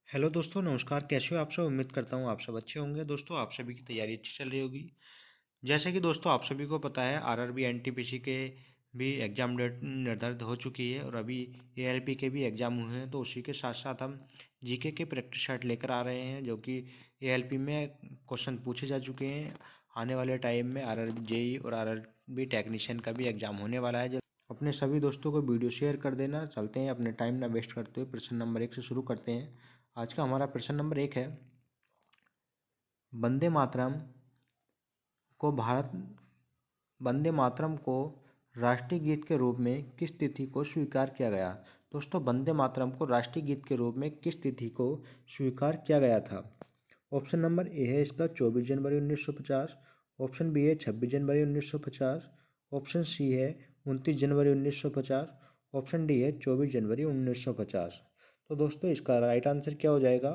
Hello दोस्तों, नमस्कार। कैसे हो आप सब? उम्मीद करता हूँ आप सब अच्छे होंगे। दोस्तों, आप सभी की तैयारी अच्छी चल रही होगी। जैसे कि दोस्तों आप सभी को पता है, आरआरबी एनटीपीसी के भी एग्ज़ाम डेट निर्धारित हो चुकी है और अभी एएलपी के भी एग्ज़ाम हुए हैं। तो उसी के साथ साथ हम जीके के प्रैक्टिस सेट लेकर आ रहे हैं, जो कि एएलपी में क्वेश्चन पूछे जा चुके हैं। आने वाले टाइम में आरआरबी जेई और आरआरबी टेक्नीशियन का भी एग्ज़ाम होने वाला है। अपने सभी दोस्तों को वीडियो शेयर कर देना। चलते हैं, अपने टाइम ना वेस्ट करते हुए प्रश्न नंबर 1 से शुरू करते हैं। आज का हमारा प्रश्न नंबर 1 है, वंदे मातरम को भारत वंदे मातरम को राष्ट्रीय गीत के रूप में किस तिथि को स्वीकार किया गया? दोस्तों, वंदे मातरम को राष्ट्रीय गीत के रूप में किस तिथि को स्वीकार किया गया था? ऑप्शन नंबर ए है इसका 24 जनवरी 1950। ऑप्शन बी है 26 जनवरी 1950। ऑप्शन सी है 29 जनवरी 1950। ऑप्शन डी है 24 जनवरी 1950। तो दोस्तों, इसका राइट आंसर क्या हो जाएगा?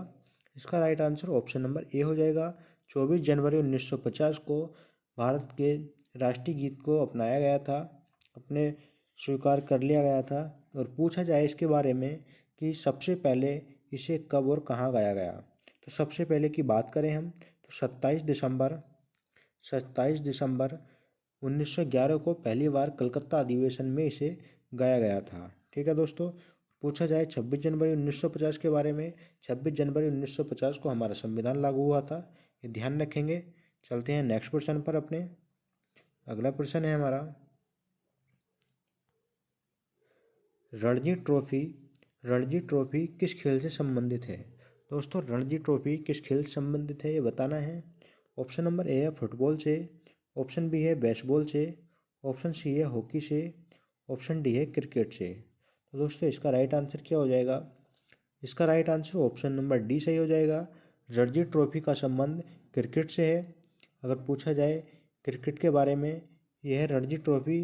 इसका right answer option number A हो जाएगा। 24 जनवरी 1950 को भारत के राष्ट्रीय गीत को अपनाया गया था, अपने स्वीकार कर लिया गया था। और पूछा जाए इसके बारे में कि सबसे पहले इसे कब और कहाँ गाया गया, तो सबसे पहले की बात करें हम तो 27 दिसंबर 1911 को पहली बार कलकत्ता अधिवेशन में इसे गाया गया था। ठीक है दोस्तों। पूछा जाए 26 जनवरी 1950 के बारे में, 26 जनवरी 1950 को हमारा संविधान लागू हुआ था, ये ध्यान रखेंगे। चलते हैं नेक्स्ट प्रश्न पर अपने। अगला प्रश्न है हमारा, रणजी ट्रॉफी रणजी ट्रॉफी किस खेल से संबंधित है? दोस्तों, रणजी ट्रॉफी किस खेल से संबंधित है ये बताना है। ऑप्शन नंबर ए है फुटबॉल से। ऑप्शन बी है बेसबॉल से। ऑप्शन सी है हॉकी से। ऑप्शन डी है क्रिकेट से। तो दोस्तों, इसका राइट आंसर क्या हो जाएगा? इसका right answer option number D सही हो जाएगा। रणजी ट्रॉफी का संबंध क्रिकेट से है। अगर पूछा जाए क्रिकेट के बारे में, यह रणजी ट्रॉफी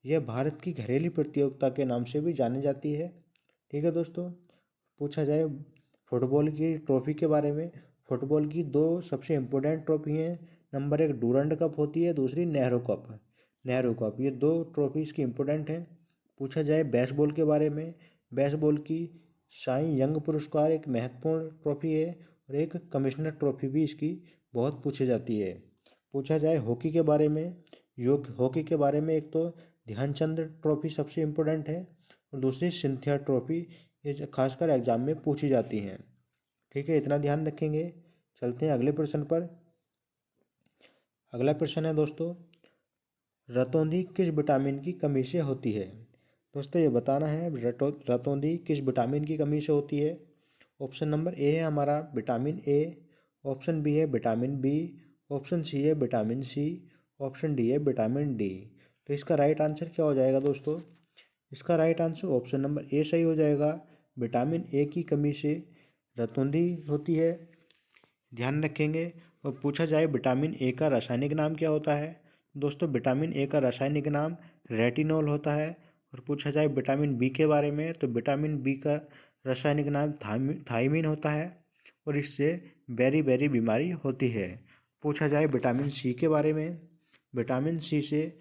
यह भारत की घरेलू प्रतियोगिता के नाम से भी जानी जाती है। ठीक है दोस्तों। पूछा जाए फुटबॉल की ट्रॉफी के बारे में, फुटबॉल की दो सबसे इम्पोर्टेंट ट्रॉफी हैं। नंबर 1 डूरंड कप होती है, दूसरी नेहरू कप है। नेहरू कप, ये दो ट्रॉफी इसकी इम्पोर्टेंट हैं। पूछा जाए बेसबॉल के बारे में, बेसबॉल की शाई यंग पुरस्कार एक महत्वपूर्ण ट्रॉफी है और एक कमिश्नर ट्रॉफी भी इसकी बहुत पूछी जाती है। पूछा जाए हॉकी के बारे में, हॉकी के बारे में एक तो ध्यानचंद ट्रॉफी सबसे इम्पोर्टेंट है और दूसरी सिंथिया ट्रॉफी, ये खासकर एग्जाम में पूछी जाती हैं। ठीक है, इतना ध्यान रखेंगे। चलते हैं अगले प्रश्न पर। अगला प्रश्न है दोस्तों, रतौंधी किस विटामिन की कमी से होती है? दोस्तों, ये बताना है रतौंधी किस विटामिन की कमी से होती है। ऑप्शन नंबर ए है हमारा विटामिन ए। ऑप्शन बी है विटामिन बी। ऑप्शन सी है विटामिन सी। ऑप्शन डी है विटामिन डी। तो इसका राइट आंसर क्या हो जाएगा दोस्तों? इसका right answer option number A सही हो जाएगा। विटामिन ए की कमी से रतौंधी होती है, ध्यान रखेंगे। और पूछा जाए विटामिन ए का रासायनिक नाम क्या होता है? दोस्तों, विटामिन ए का रासायनिक नाम रेटिनॉल होता है। और पूछा जाए विटामिन बी के बारे में, तो विटामिन बी का रासायनिक नाम थायमीन होता है और इससे बेरी बेरी बीमारी होती है। पूछा जाए विटामिन सी के बारे में, विटामिन सी से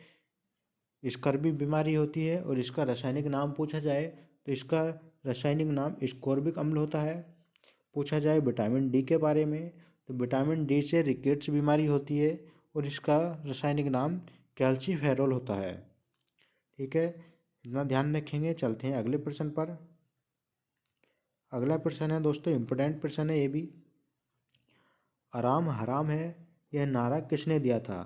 स्कर्वी बीमारी होती है और इसका रासायनिक नाम पूछा जाए तो इसका रासायनिक नाम स्कोर्बिक अम्ल होता है। पूछा जाए विटामिन डी के बारे में, तो विटामिन डी से रिकेट्स बीमारी होती है और इसका रासायनिक नाम कैल्सीफेरॉल होता है। ठीक है, इतना ध्यान रखेंगे। चलते हैं अगले प्रश्न पर। अगला प्रश्न है दोस्तों, इम्पोर्टेंट प्रश्न है ये भी। आराम हराम है, यह नारा किसने दिया था?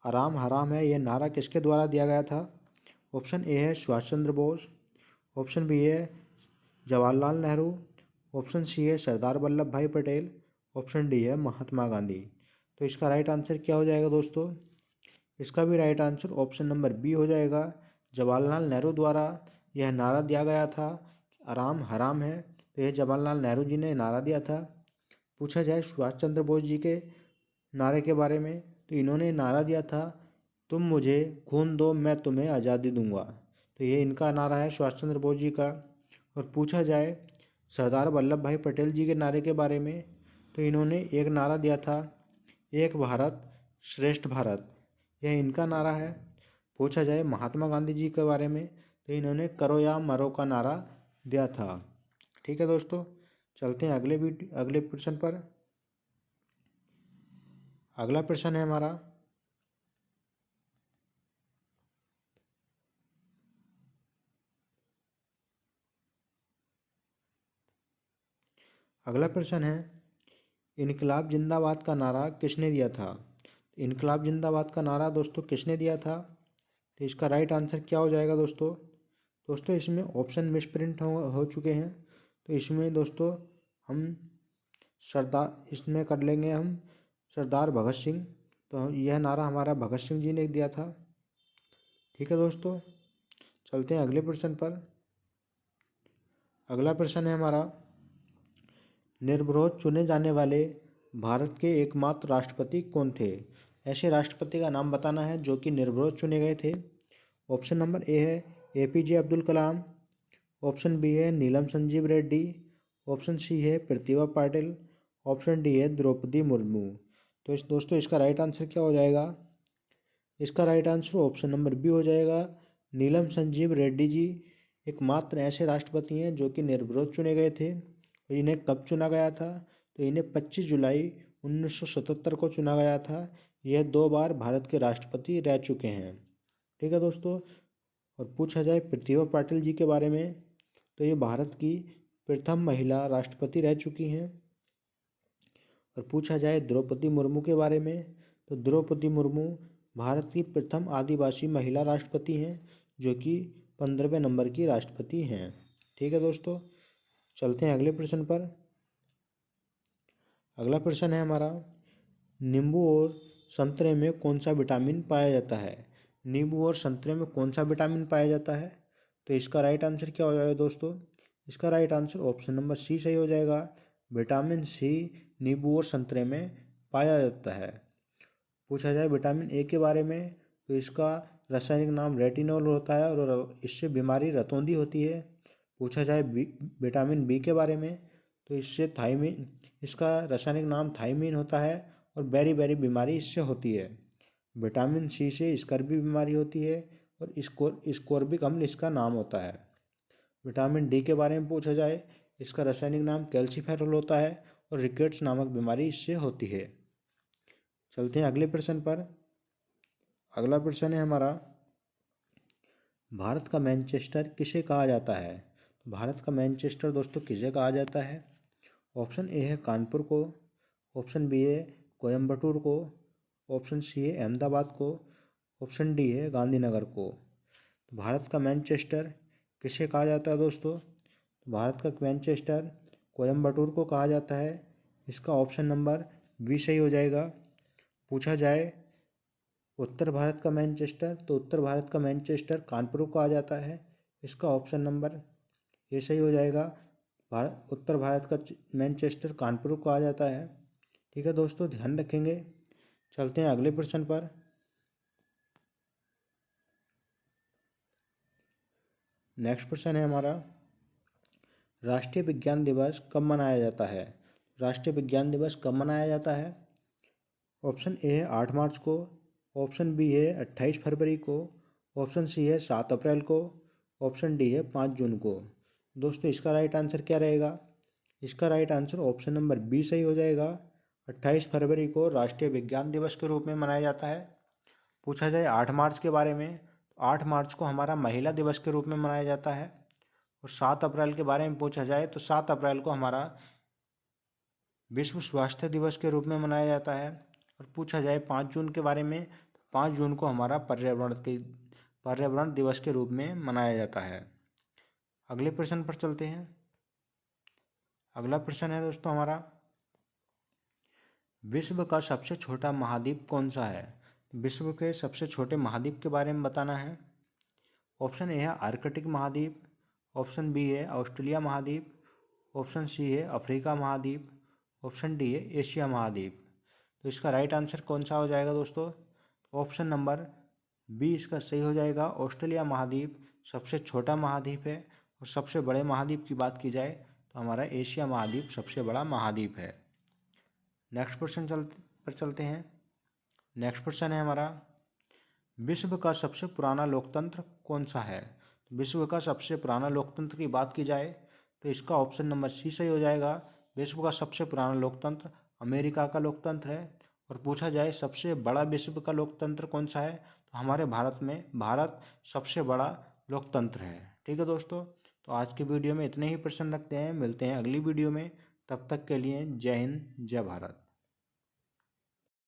आराम हराम है, यह नारा किसके द्वारा दिया गया था? ऑप्शन ए है सुभाष चंद्र बोस। ऑप्शन बी है जवाहरलाल नेहरू। ऑप्शन सी है सरदार वल्लभ भाई पटेल। ऑप्शन डी है महात्मा गांधी। तो इसका राइट आंसर क्या हो जाएगा दोस्तों? इसका भी right answer option number B हो जाएगा। जवाहरलाल नेहरू द्वारा यह नारा दिया गया था, आराम हराम है। तो यह जवाहरलाल नेहरू जी ने नारा दिया था। पूछा जाए सुभाष चंद्र बोस जी के नारे के बारे में, तो इन्होंने नारा दिया था, तुम मुझे खून दो मैं तुम्हें आज़ादी दूंगा। तो ये इनका नारा है सुभाष चंद्र बोस जी का। और पूछा जाए सरदार वल्लभ भाई पटेल जी के नारे के बारे में, तो इन्होंने एक नारा दिया था, एक भारत श्रेष्ठ भारत, यह इनका नारा है। पूछा जाए महात्मा गांधी जी के बारे में, तो इन्होंने करो या मरो का नारा दिया था। ठीक है दोस्तों, चलते हैं अगले प्रश्न पर। अगला प्रश्न है हमारा, अगला प्रश्न है, इनकलाब जिंदाबाद का नारा किसने दिया था? इनकलाब जिंदाबाद का नारा दोस्तों किसने दिया था? तो इसका राइट आंसर क्या हो जाएगा दोस्तों? दोस्तों इसमें ऑप्शन मिसप्रिंट हो चुके हैं, तो इसमें दोस्तों हम इसमें कर लेंगे हम सरदार भगत सिंह। तो यह नारा हमारा भगत सिंह जी ने दिया था। ठीक है दोस्तों, चलते हैं अगले प्रश्न पर। अगला प्रश्न है हमारा, निर्विरोध चुने जाने वाले भारत के एकमात्र राष्ट्रपति कौन थे? ऐसे राष्ट्रपति का नाम बताना है जो कि निर्विरोध चुने गए थे। ऑप्शन नंबर ए है APJ Abdul Kalam, option B है नीलम संजीव रेड्डी, ऑप्शन सी है प्रतिभा पाटिल, ऑप्शन डी है द्रौपदी मुर्मू। तो दोस्तों इसका राइट आंसर क्या हो जाएगा? इसका right answer option number B हो जाएगा। नीलम संजीव रेड्डी जी एकमात्र ऐसे राष्ट्रपति हैं जो कि निर्विरोध चुने गए थे। और इन्हें कब चुना गया था? तो इन्हें 25 जुलाई 1977 को चुना गया था। यह 2 बार भारत के राष्ट्रपति रह चुके हैं। ठीक है दोस्तों, और पूछा जाए प्रतिभा पाटिल जी के बारे में, तो ये भारत की प्रथम महिला राष्ट्रपति रह चुकी हैं। और पूछा जाए द्रौपदी मुर्मू के बारे में, तो द्रौपदी मुर्मू भारत की प्रथम आदिवासी महिला राष्ट्रपति हैं जो कि 15वें नंबर की राष्ट्रपति हैं। ठीक है दोस्तों, चलते हैं अगले प्रश्न पर। अगला प्रश्न है हमारा, नींबू और संतरे में कौन सा विटामिन पाया जाता है? नींबू और संतरे में कौन सा विटामिन पाया जाता है? तो इसका राइट आंसर क्या हो जाएगा दोस्तों? इसका right answer option number C सही हो जाएगा। विटामिन सी नींबू और संतरे में पाया जाता है। पूछा जाए विटामिन ए के बारे में, तो इसका रासायनिक नाम रेटिनॉल होता है और इससे बीमारी रतौंधी होती है। पूछा जाए विटामिन बी के बारे में, तो इससे थायमीन, इसका रासायनिक नाम थायमीन होता है और बेरी बेरी बीमारी इससे होती है। विटामिन सी से स्कर्वी बीमारी होती है और स्कोर्बिक अम्ल इसका नाम होता है। विटामिन डी के बारे में पूछा जाए, इसका रासायनिक नाम कैल्सीफेरॉल होता है और रिकेट्स नामक बीमारी इससे होती है। चलते हैं अगले प्रश्न पर। अगला प्रश्न है हमारा, भारत का मैनचेस्टर किसे कहा जाता है? भारत का मैनचेस्टर दोस्तों किसे कहा जाता है? ऑप्शन ए है कानपुर को, ऑप्शन बी है कोयम्बटूर को, ऑप्शन सी है अहमदाबाद को, ऑप्शन डी है गांधीनगर को। भारत का मैनचेस्टर किसे कहा जाता है दोस्तों? भारत का मैनचेस्टर कोयम्बटूर को कहा जाता है। इसका ऑप्शन नंबर बी सही हो जाएगा। पूछा जाए उत्तर भारत का मैनचेस्टर, तो उत्तर भारत का मैनचेस्टर कानपुर को कहा जाता है। इसका ऑप्शन नंबर ये सही हो जाएगा। उत्तर भारत का मैनचेस्टर कानपुर को कहा जाता है। ठीक है दोस्तों, ध्यान रखेंगे। चलते हैं अगले प्रश्न पर। नेक्स्ट प्रश्न है हमारा, राष्ट्रीय विज्ञान दिवस कब मनाया जाता है? राष्ट्रीय विज्ञान दिवस कब मनाया जाता है? ऑप्शन ए है 8 मार्च को, ऑप्शन बी है 28 फरवरी को, ऑप्शन सी है 7 अप्रैल को, ऑप्शन डी है 5 जून को। दोस्तों इसका राइट आंसर क्या रहेगा? इसका right answer option number B सही हो जाएगा। 28 फरवरी को राष्ट्रीय विज्ञान दिवस के रूप में मनाया जाता है। पूछा जाए 8 मार्च के बारे में, तो 8 मार्च को हमारा महिला दिवस के रूप में मनाया जाता है। और 7 अप्रैल के बारे में पूछा जाए तो 7 अप्रैल को हमारा विश्व स्वास्थ्य दिवस के रूप में मनाया जाता है। और पूछा जाए 5 जून के बारे में, तो 5 जून को हमारा पर्यावरण दिवस के रूप में मनाया जाता है। अगले प्रश्न पर चलते हैं। अगला प्रश्न है दोस्तों हमारा, विश्व का सबसे छोटा महाद्वीप कौन सा है? विश्व के सबसे छोटे महाद्वीप के बारे में बताना है। ऑप्शन ए है आर्कटिक महाद्वीप, ऑप्शन बी है ऑस्ट्रेलिया महाद्वीप, ऑप्शन सी है अफ्रीका महाद्वीप, ऑप्शन डी है एशिया महाद्वीप। तो इसका राइट आंसर कौन सा हो जाएगा दोस्तों? ऑप्शन नंबर बी इसका सही हो जाएगा। ऑस्ट्रेलिया महाद्वीप सबसे छोटा महाद्वीप है। और सबसे बड़े महाद्वीप की बात की जाए तो हमारा एशिया महाद्वीप सबसे बड़ा महाद्वीप है। नेक्स्ट प्रश्न चलते हैं। नेक्स्ट प्रश्न है हमारा, विश्व का सबसे पुराना लोकतंत्र कौन सा है? विश्व का सबसे पुराना लोकतंत्र की बात की जाए तो इसका ऑप्शन नंबर सी सही हो जाएगा। विश्व का सबसे पुराना लोकतंत्र अमेरिका का लोकतंत्र है। और पूछा जाए सबसे बड़ा विश्व का लोकतंत्र कौन सा है, तो हमारे भारत सबसे बड़ा लोकतंत्र है। ठीक है दोस्तों, तो आज की वीडियो में इतने ही प्रश्न रखते हैं, मिलते हैं अगली वीडियो में। तब तक के लिए जय हिंद, जय भारत।